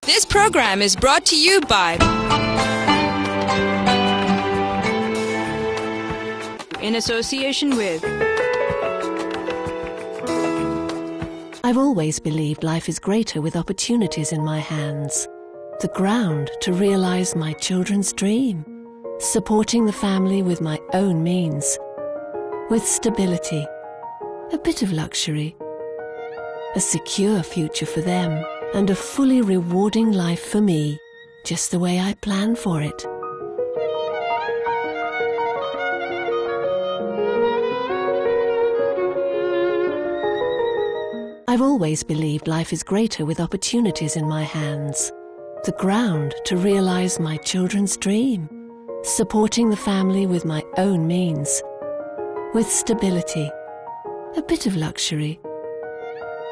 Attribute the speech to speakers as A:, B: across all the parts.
A: This program is brought to you by in association with
B: I've always believed life is greater with opportunities in my hands. The ground to realize my children's dream. Supporting the family with my own means. With stability. A bit of luxury. A secure future for them. And a fully rewarding life for me. Just the way I planned for it. I've always believed life is greater with opportunities in my hands. The ground to realize my children's dream. Supporting the family with my own means. With stability. A bit of luxury.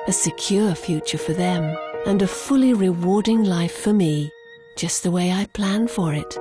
B: A secure future for them. And a fully rewarding life for me. Just the way I planned for it.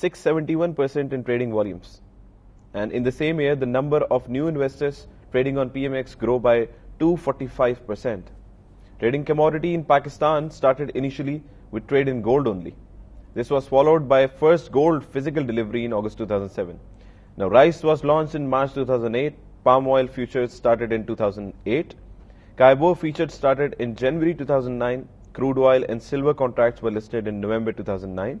C: 671% in trading volumes, and in the same year the number of new investors trading on PMEX grew by 245%. Trading commodity in Pakistan started initially with trade in gold only. This was followed by first gold physical delivery in August 2007. Now, rice was launched in March 2008, palm oil futures started in 2008, Kaibo futures started in January 2009, crude oil and silver contracts were listed in November 2009,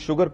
C: sugar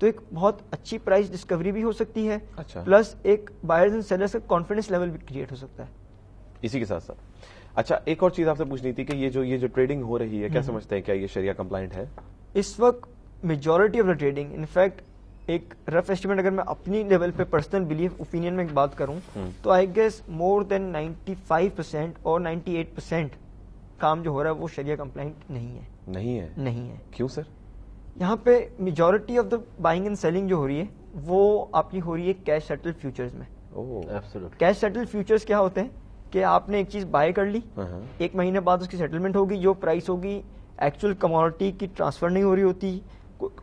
D: تو ایک بہت اچھی price Discovery بھی ہو سکتی ہے,
C: اچھا,
D: plus ایک buyers and sellers کا کانفیڈنس لیول بھی کریٹ ہو سکتا ہے
C: اسی کے ساتھ ساتھ. اچھا, ایک اور چیز آپ سے پوچھنی تھی کہ یہ جو ٹریڈنگ ہو رہی ہے, کیا سمجھتے ہیں کیا یہ شریعہ کمپلائنٹ ہے
D: اس وقت؟ Majority of the trading, in fact ایک رف ایسٹیمیٹ اگر میں اپنی لیول پہ پرسنل بلیف اوپینین میں بات کروں تو آئی گیس مور دین 95% اور 98% کام جو ہو رہا ہے وہ شریعہ کمپلائنٹ نہیں ہے.
C: کیوں سر؟
D: یہاں پہ majority of the buying and selling جو ہو رہی ہے وہ آپ کی ہو رہی ہے کیش سیٹل فیوچرز میں. کیش سیٹل فیوچرز کیا ہوتے ہیں کہ آپ نے ایک چیز بائی کر لی, ایک مہینے بعد اس کی سیٹلمنٹ ہوگی, جو پرائس ہوگی ایکچوئل کموڈٹی کی ٹرانسفر نہیں ہو رہی ہوتی,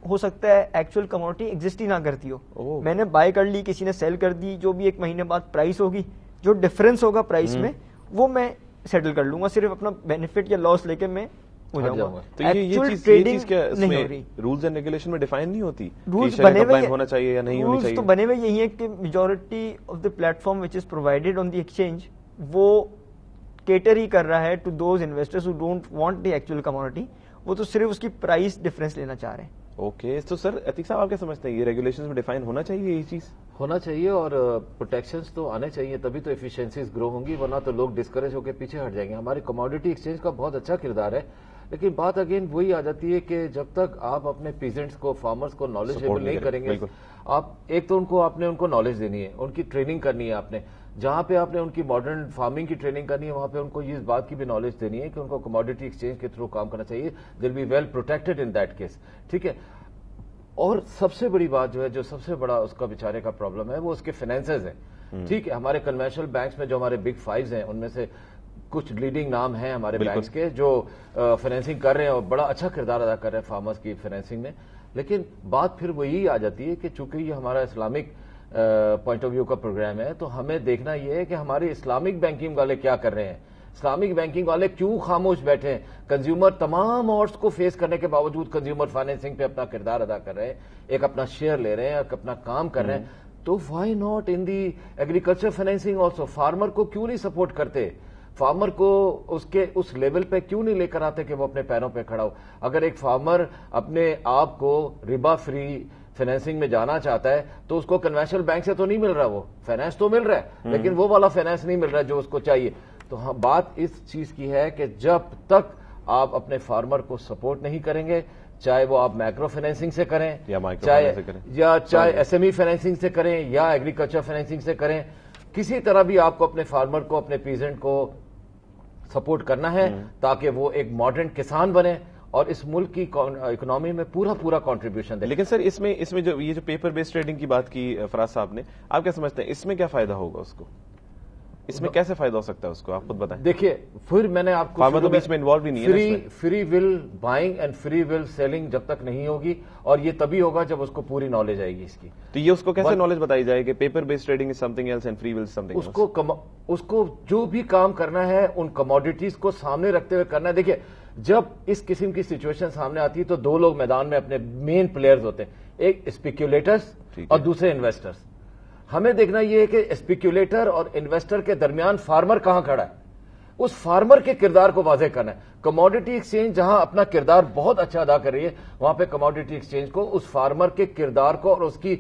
D: ہو سکتا ہے ایکچوئل کموڈٹی ایگزسٹ ہی نہ کرتی ہو. میں نے بائی کر لی, کسی نے سیل کر دی, جو بھی ایک مہینے بعد پرائس ہوگی, جو ڈفرنس ہوگا پرائس میں وہ میں سیٹل کر لوں گا, صرف اپنا بینیفٹ یا لاس لے کے میں ہو جاؤں گا.
C: تو یہ چیز کیا رولز اینڈ ریگولیشن میں ڈیفائن نہیں ہوتی؟ رولز بنے ہوئے ہونا چاہیے یا نہیں ہونی چاہیے؟
D: تو بنے ہوئے یہی ہے کہ majority of the platform which is provided on the exchange وہ کیٹر ہی کر رہا ہے to those investors who don't want the actual commodity, وہ تو صرف اس کی پرائس ڈفرنس لینا چاہ رہے ہیں.
C: اوکے, تو سر عتیق صاحب آپ کیا سمجھتے ہیں یہ ریگولیشنز میں ڈیفائن ہونا چاہیے؟ یہ چیز
E: ہونا چاہیے اور پروٹیکشنز تو آنے چاہیے, تبھی تو ایفیشنسیز گرو ہوں گی, ورنہ تو لوگ ڈسکریج ہو کے پیچھے ہٹ جائیں گے. ہماری کموڈٹی ایکسچینج کا بہت اچھا کردار ہے, لیکن بات اگین وہی آ جاتی ہے کہ جب تک آپ اپنے پیزنٹس کو, فارمرز کو نالجیبل نہیں کریں گے, آپ ایک تو آپ نے ان کو نالج دینی ہے, ان کی ٹریننگ کرنی ہے, آپ نے جہاں پہ آپ نے ان کی ماڈرن فارمنگ کی ٹریننگ کرنی ہے وہاں پہ ان کو اس بات کی بھی نالج دینی ہے کہ ان کو کموڈٹی ایکسچینج کے تھرو کام کرنا چاہیے. They will be well protected in that case, ٹھیک ہے. اور سب سے بڑی بات جو ہے, جو سب سے بڑا اس کا بیچارے کا پرابلم ہے, وہ اس کے فائنینسز ہیں, ٹھیک ہے. ہمارے کنونشنل بینکس میں جو ہمارے بگ فائیوز ہیں ان میں سے کچھ لیڈنگ نام ہیں ہمارے بینکس کے جو فائنینسنگ کر رہے ہیں اور بڑا اچھا کردار ادا کر رہے ہیں فارمرز کی فائنینسنگ میں. لیکن بات پھر وہی آ جاتی ہے کہ چونکہ یہ ہمارا اسلامک پوائنٹ آف ویو کا پروگرام ہے, تو ہمیں دیکھنا یہ ہے کہ ہمارے اسلامک بینکنگ والے کیا کر رہے ہیں, اسلامک بینکنگ والے کیوں خاموش بیٹھے ہیں. کنزیومر تمام آڈس کو فیس کرنے کے باوجود کنزیومر فائنینسنگ پہ اپنا کردار ادا کر رہے ہیں, ایک اپنا شیئر لے رہے ہیں, ایک اپنا کام کر رہے ہیں. تو why not in the agriculture financing also? Farmer کو کیوں نہیں سپورٹ کرتے, فارمر کو اس لیول پہ کیوں نہیں لے کر آتے کہ وہ اپنے پیروں پہ کھڑا ہو؟ اگر ایک فارمر اپنے آپ کو ربا فری فائنینسنگ میں جانا چاہتا ہے تو اس کو کنونشنل بینک سے تو نہیں مل رہا, وہ فائنانس تو مل رہا ہے لیکن وہ والا فائنانس نہیں مل رہا جو اس کو چاہیے. تو ہاں بات اس چیز کی ہے کہ جب تک آپ اپنے فارمر کو سپورٹ نہیں کریں گے, چاہے وہ آپ مائکرو فائنینسنگ سے کریں چاہے ایس ایم ای فائنینسنگ سے کریں یا ایگریکلچر فائنینسنگ سے کریں, کسی طرح بھی آپ کو اپنے فارمر کو, اپنے پیزنٹ کو سپورٹ کرنا ہے تاکہ وہ ایک ماڈرن کسان بنے اور اس ملک کی اکنامی میں پورا کنٹریبیوشن دے.
C: لیکن سر اس میں جو یہ جو پیپر بیس ٹریڈنگ کی بات کی فراز صاحب نے, آپ کیا سمجھتے ہیں اس میں کیا فائدہ ہوگا اس کو, اس میں کیسے فائدہ ہو سکتا ہے اس کو, آپ خود بتائیں.
E: دیکھیے پھر میں نے آپ کو
C: فارمر تو بیچ میں انوالو بھی نہیں ہے,
E: free will buying and free will selling جب تک نہیں ہوگی, اور یہ تبھی ہوگا جب اس کو پوری نالج آئے گی اس کی.
C: تو یہ اس کو کیسے نالج بتائی جائے کہ paper based trading is something else and free will something else?
E: اس کو جو بھی کام کرنا ہے ان کموڈیٹیز کو سامنے رکھتے ہوئے کرنا ہے. دیکھیے جب اس قسم کی سچویشن سامنے آتی ہے تو دو لوگ میدان میں اپنے مین پلیئرز ہوتے ہیں, ایک اسپیکولیٹرز اور دوسرے انویسٹرز. ہمیں دیکھنا یہ ہے کہ اسپیکولیٹر اور انویسٹر کے درمیان فارمر کہاں کھڑا ہے, اس فارمر کے کردار کو واضح کرنا ہے. کموڈیٹی ایکسچینج جہاں اپنا کردار بہت اچھا ادا کر رہی ہے, وہاں پہ کموڈیٹی ایکسچینج کو اس فارمر کے کردار کو اور اس کی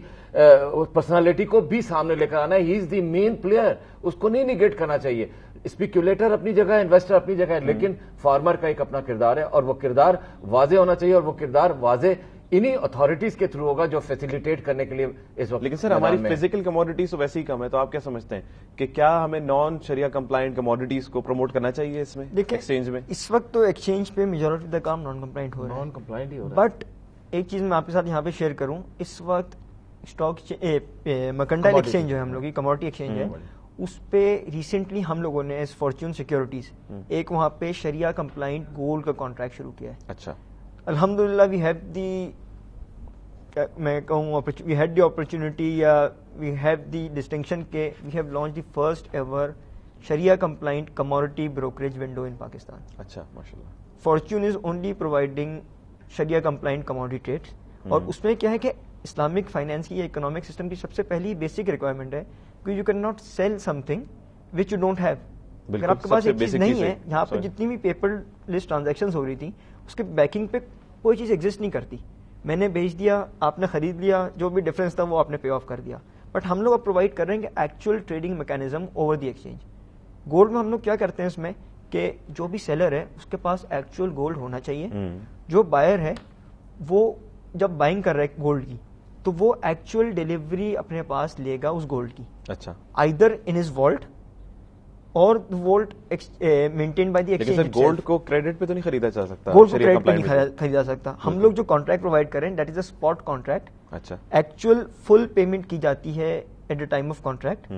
E: پرسنالٹی کو بھی سامنے لے کر آنا ہے. ہی از دی مین پلیئر, اس کو نہیں نیگیٹ کرنا چاہیے. اسپیکولیٹر اپنی جگہ ہے, انویسٹر اپنی جگہ ہے, لیکن فارمر کا ایک اپنا کردار ہے اور وہ کردار واضح ہونا چاہیے, اور وہ کردار واضح انہی اتھارٹیز کے تھرو ہوگا جو فیسیلیٹیٹ کرنے کے لیے اس وقت.
C: لیکن سر ہماری فزیکل کموڈیٹیز تو ویسے ہی کم ہے, تو آپ کیا سمجھتے ہیں کہ کیا ہمیں نان شریعہ کمپلائنٹ کموڈیٹیز کو پروموٹ کرنا چاہیے اس میں ایکسچینج میں؟
D: اس وقت تو ایکسچینج پہ میجورٹی کا کام نان کمپلائنٹ ہو رہا ہے,
E: نان کمپلائنٹ ہی ہو رہا ہے.
D: بٹ ایک چیز میں آپ کے ساتھ یہاں پہ شیئر کروں, اس وقت اسٹاک مرکنٹائل ایکسچینج جو ہے ہم لوگ کی کموڈیٹی ایکسچینج ہے, اس پہ ریسنٹلی ہم لوگوں نے ایز فارچون سیکورٹیز ایک وہاں پہ شریعہ کمپلائنٹ گولڈ کا کانٹریکٹ شروع کیا ہے.
C: اچھا,
D: الحمدللہ وی ہیو دی, میں کہوں وی ہیڈ دی اپرچونٹی یا وی ہیو دی ڈسٹنکشن کہ we have launch the first ever Shariah compliant commodity brokerage window in Pakistan.
C: اچھا ماشاءاللہ.
D: Fortune is only providing Shariah compliant commodity trades, اور اس میں کیا ہے کہ اسلامک فائنینس کی یا اکنامک سسٹم کی سب سے پہلی بیسک ریکوائرمنٹ ہے کہ you can not sell some thing which you don't have. اگر آپ کے پاس ایک چیز نہیں ہے, یہاں پہ جتنی بھی پیپر لسٹ ٹرانزیکشن ہو رہی تھی اس کے بیکنگ پہ کوئی چیز ایگزسٹ نہیں کرتی, میں نے بیچ دیا, آپ نے خرید لیا, جو بھی ڈفرینس تھا وہ آپ نے پے آف کر دیا. بٹ ہم لوگ اب پرووائڈ کر رہے ہیں کہ actual trading mechanism over the exchange. Gold میں ہم لوگ کیا کرتے ہیں اس میں کہ جو بھی سیلر ہے اس کے پاس ایکچوئل گولڈ ہونا چاہیے. جو بائر ہے وہ جب بائنگ کر رہا ہے گولڈ کی تو وہ ایکچوئل ڈیلیوری اپنے پاس لے گا اس گولڈ کی.
C: اچھا,
D: آئدر ان ہز والٹ اور volt maintain by the exchange.
C: لیکن سر گولڈ کو کریڈٹ پہ تو نہیں خریدا جا سکتا,
D: گولڈ کو کریڈٹ پہ نہیں خریدا سکتا. ہم لوگ جو کانٹریکٹ پرووائڈ کریں that is a spot contract.
C: اچھا,
D: ایکچوئل فل پیمنٹ کی جاتی ہے at a time of contract,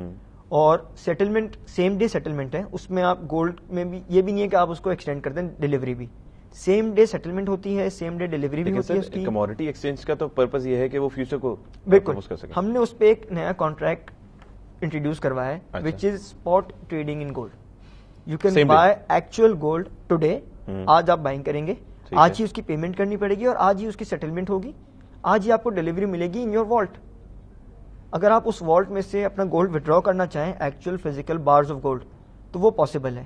D: اور سیٹلمنٹ سیم ڈے سیٹلمنٹ ہے. اس میں آپ گولڈ میں بھی یہ بھی نہیں ہے کہ آپ اس کو ایکسٹینڈ کر دیں, ڈیلیوری بھی سیم ڈے سیٹلمنٹ ہوتی ہے, سیم ڈے ڈیلیوری بھی ہوتی ہے اس کی.
C: کموڈٹی ایکسچینج کا تو پرپز یہ ہے کہ وہ فیوچر کو
D: بالکل کر سکیں. ہم نے اس پہ ایک نیا کانٹریکٹ انٹروڈیوس کروایا ہے which is spot trading in gold. You can buy actual gold today. آج آپ بائنگ کریں گے, آج ہی اس کی پیمنٹ کرنی پڑے گی اور آج ہی اس کی سیٹلمنٹ ہوگی, آج ہی آپ کو ڈیلیوری ملے گی ان یور والٹ. اگر آپ اس والٹ میں سے اپنا گولڈ ودرا کرنا چاہیں actual physical bars of gold تو وہ پاسبل ہے.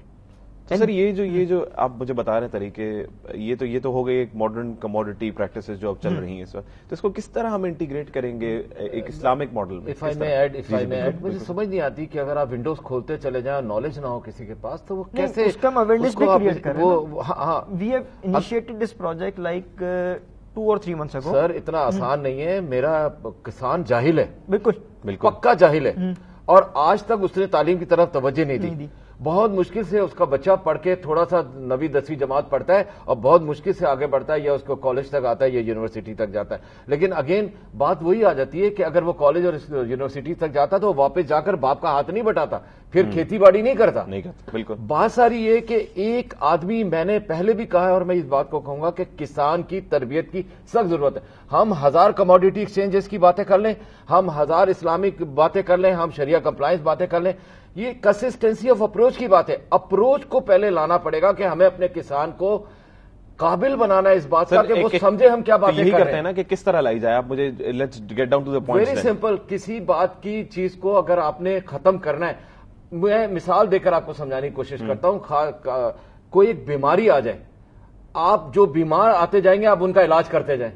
C: سر یہ جو آپ مجھے بتا رہے ہیں طریقے, یہ تو ہو گئی ایک ماڈرن کموڈٹی پریکٹسز جو اب چل رہی ہیں اس وقت, تو اس کو کس طرح ہم انٹیگریٹ کریں گے ایک اسلامک ماڈل میں؟
E: If I may add, مجھے سمجھ نہیں آتی کہ اگر آپ ونڈوز کھولتے چلے جائیں, نالج نہ ہو کسی کے پاس, تو وہ کیسے
D: اس کا اویئرنیس بھی کریٹ کریں. We have initiated this project like 2 or 3 months ago.
E: Sir اتنا آسان نہیں ہے. میرا کسان جاہل ہے,
D: بالکل
E: پکا جاہل ہے, اور آج تک اس نے تعلیم کی طرف توجہ نہیں دی. بہت مشکل سے اس کا بچہ پڑھ کے تھوڑا سا 9ویں 10ویں جماعت پڑھتا ہے اور بہت مشکل سے آگے بڑھتا ہے, یا اس کو کالج تک آتا ہے یا یونیورسٹی تک جاتا ہے. لیکن اگین بات وہی آ جاتی ہے کہ اگر وہ کالج اور یونیورسٹی تک جاتا تو واپس جا کر باپ کا ہاتھ نہیں بٹاتا, پھر کھیتی باڑی نہیں کرتا.
C: بالکل.
E: بات ساری یہ کہ ایک آدمی, میں نے پہلے بھی کہا ہے اور میں اس بات کو کہوں گا کہ کسان کی تربیت کی سخت ضرورت ہے. ہم 1000 کموڈیٹی ایکسچینجز کی باتیں کر لیں, ہم 1000 اسلامک باتیں کر لیں, ہم شریعہ کمپلائنس باتیں کر لیں, یہ کنسسٹنسی آف اپروچ کی بات ہے. اپروچ کو پہلے لانا پڑے گا کہ ہمیں اپنے کسان کو قابل بنانا ہے اس بات کا کہ وہ سمجھے ہم کیا باتیں کر رہے ہیں
C: نا, کہ کس طرح لائی جائے. آپ مجھے let's get down to the point.
E: Very simple. کسی بات کی چیز کو اگر آپ نے ختم کرنا ہے, میں مثال دے کر آپ کو سمجھانے کی کوشش کرتا ہوں. کوئی ایک بیماری آ جائے, آپ جو بیمار آتے جائیں گے آپ ان کا علاج کرتے جائیں,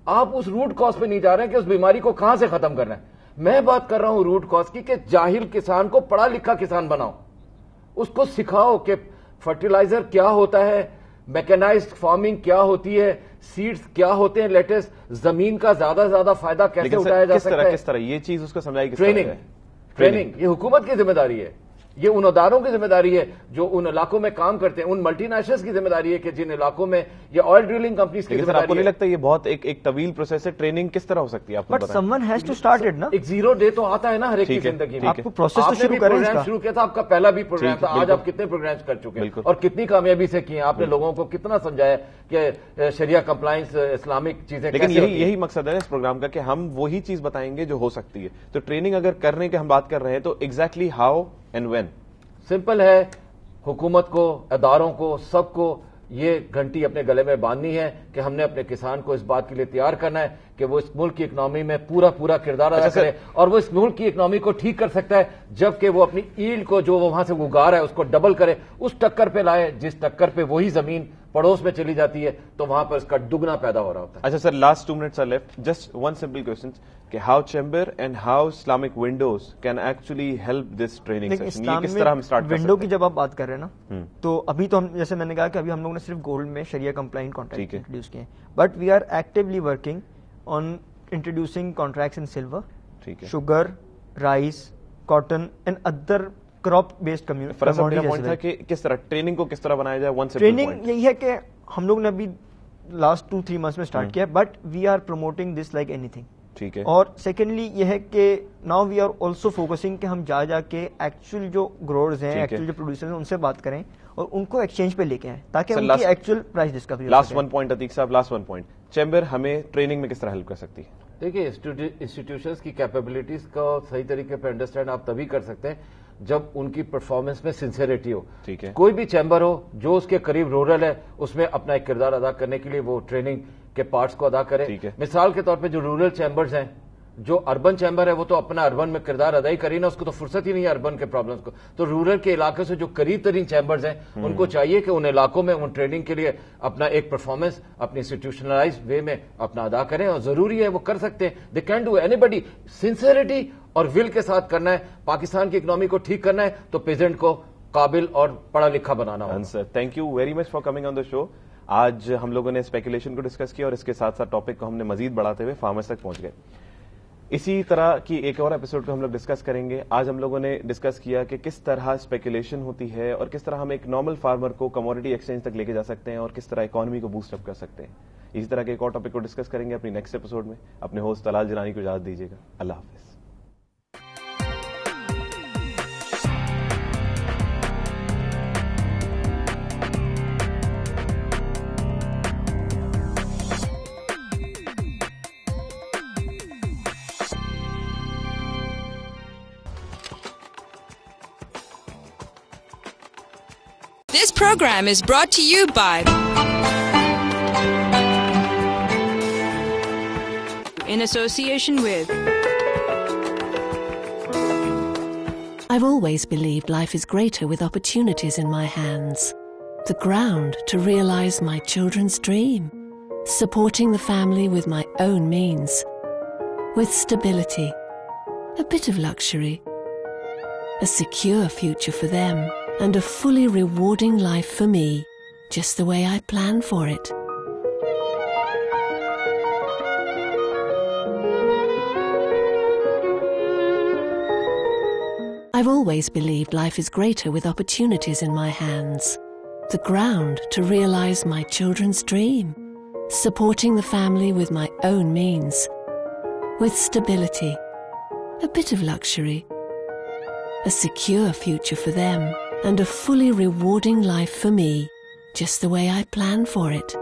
E: آپ اس روٹ کاز پہ نہیں جا رہے ہیں کہ اس بیماری کو کہاں سے ختم کرنا ہے. میں بات کر رہا ہوں روٹ کاز کی کہ جاہل کسان کو پڑھا لکھا کسان بناؤ, اس کو سکھاؤ کہ فرٹیلائزر کیا ہوتا ہے, میکینائزڈ فارمنگ کیا ہوتی ہے, سیڈز کیا ہوتے ہیں لیٹسٹ, زمین کا زیادہ سے زیادہ فائدہ کیسے اٹھایا جا سکتا ہے.
C: کس طرح یہ چیز اس کو سمجھائی؟
E: ٹریننگ یہ حکومت کی ذمہ داری ہے, یہ ان اداروں کی ذمہ داری ہے جو ان علاقوں میں کام کرتے ہیں, ان ملٹی نیشنلز کی ذمہ داری ہے کہ جن علاقوں میں یہ آئل ڈرلنگ کمپنیز کی ذمہ داری ہے.
C: آپ کو نہیں لگتا یہ بہت ایک طویل پروسیس ہے؟ ٹریننگ کس طرح ہو سکتی ہے آپ کو
D: but someone has to start it نا.
E: ایک 0 ڈے تو آتا ہے نا ہر ایک کی زندگی میں.
D: آپ کو پروسیس تو شروع کریں.
E: پروگرام شروع کیا تھا, آپ کا پہلا بھی پروگرام تھا, آج آپ کتنے پروگرامز کر چکے ہیں اور کتنی کامیابی سے کیے ہیں. آپ نے لوگوں کو کتنا سمجھایا کہ شریعہ کمپلائنس اسلامک چیزیں.
C: لیکن یہی مقصد ہے اس پروگرام کا کہ ہم وہی چیز بتائیں گے جو ہو سکتی ہے. تو ٹریننگ اگر کرنے کے ہم بات کر رہے ہیں تو exactly how and when.
E: Simple ہے, حکومت کو, اداروں کو, سب کو یہ گھنٹی اپنے گلے میں باندھنی ہے کہ ہم نے اپنے کسان کو اس بات کے لیے تیار کرنا ہے کہ وہ اس ملک کی اکنامی میں پورا کردار ادا کرے, اور وہ اس ملک کی اکنامی کو ٹھیک کر سکتا ہے جبکہ وہ اپنی ایلڈ کو جو وہ وہاں سے اگا رہا ہے اس کو ڈبل کرے, اس ٹکر پہ لائے جس ٹکر پہ وہی زمین پڑوس میں چلی جاتی ہے تو وہاں پر اس کا دگنا پیدا ہو رہا ہوتا ہے.
C: اچھا سر, last 2 minutes are left. Just one simple question کہ how chamber and how Islamic windows can actually help this training session. یہ کس طرح ہم اسٹارٹ کر سکتے ہیں؟
D: ونڈو کی جب آپ بات کر رہے ہیں نا, تو ابھی تو ہم, جیسے میں نے کہا کہ ابھی ہم لوگوں نے صرف گولڈ میں شریعہ کمپلائنٹ کانٹریکٹ انٹروڈیوس کیے ہیں, but we are actually working on introducing contracts in silver, sugar, rice, cotton and other crop based community.
C: کہ کس طرح ٹریننگ کو کس طرح بنایا جائے؟
D: ٹریننگ یہی ہے کہ ہم لوگ نے ابھی لاسٹ 2-3 months میں اسٹارٹ کیا, but we are promoting this like اینی تھنگ.
C: ٹھیک ہے.
D: اور سیکنڈلی یہ ہے کہ now we are also focusing کہ ہم جا کے ایکچوئل جو گروورز ہیں, ایکچوئل جو پروڈیوسر ہیں, ان سے بات کریں اور ان کو ایکسچینج پہ لے کے آئیں تاکہ ان کی actual price Discovery.
C: Last 1 point Atiq صاحب, لاسٹ 1 point, چیمبر ہمیں ٹریننگ میں کس طرح ہیلپ کر سکتی ہے؟
E: دیکھیے, انسٹیٹیوشنز کی کیپیبلٹیز کو صحیح طریقے پہ انڈرسٹینڈ آپ تبھی کر سکتے ہیں جب ان کی پرفارمنس میں سنسیریٹی ہو.
C: ٹھیک ہے.
E: کوئی بھی چیمبر ہو جو اس کے قریب رورل ہے, اس میں اپنا ایک کردار ادا کرنے کے لیے وہ ٹریننگ کے پارٹس کو ادا کرے. مثال کے طور پہ جو رورل چیمبرز ہیں جو اربن چیمبر ہے وہ تو اپنا اربن میں کردار ادا ہی کری نا, اس کو تو فرصت ہی نہیں ہے اربن کے پرابلمس کو. تو رورل کے علاقے سے جو قریب ترین چیمبرز ہیں ان کو چاہیے کہ ان علاقوں میں ان ٹریڈنگ کے لیے اپنا ایک پرفارمنس اپنی انسٹیٹیوشنلائز وے میں اپنا ادا کریں, اور ضروری ہے وہ کر سکتے ہیں. They can do anybody, sincerity اور ول کے ساتھ کرنا ہے. پاکستان کی اکنامی کو ٹھیک کرنا ہے تو پیزنٹ کو قابل اور پڑھا لکھا بنانا ہوگا.
C: Sir thank you very much for coming on the show. آج ہم لوگوں نے اسپیکولیشن کو ڈسکس کیا اور اس کے ساتھ ساتھ ٹاپک کو ہم نے مزید بڑھاتے ہوئے فارمرز تک پہنچ گئے. اسی طرح کی ایک اور ایپیسوڈ کو ہم لوگ ڈسکس کریں گے. آج ہم لوگوں نے ڈسکس کیا کہ کس طرح اسپیکولیشن ہوتی ہے اور کس طرح ہم ایک نارمل فارمر کو کموڈٹی ایکسچینج تک لے کے جا سکتے ہیں اور کس طرح اکانومی کو بوسٹ اپ کر سکتے ہیں. اسی طرح کے ایک اور ٹاپک کو ڈسکس کریں گے اپنی نیکسٹ ایپیسوڈ میں. اپنے ہوسٹ طلال جیلانی کو اجازت دیجیے گا. اللہ حافظ.
A: This program is brought to you by in association with
B: I've always believed life is greater with opportunities in my hands. The ground to realize my children's dream. Supporting the family with my own means. With stability. A bit of luxury. A secure future for them. And a fully rewarding life for me, just the way I planned for it. I've always believed life is greater with opportunities in my hands. The ground to realize my children's dream. Supporting the family with my own means. With stability. A bit of luxury. A secure future for them. And a fully rewarding life for me, just the way I planned for it.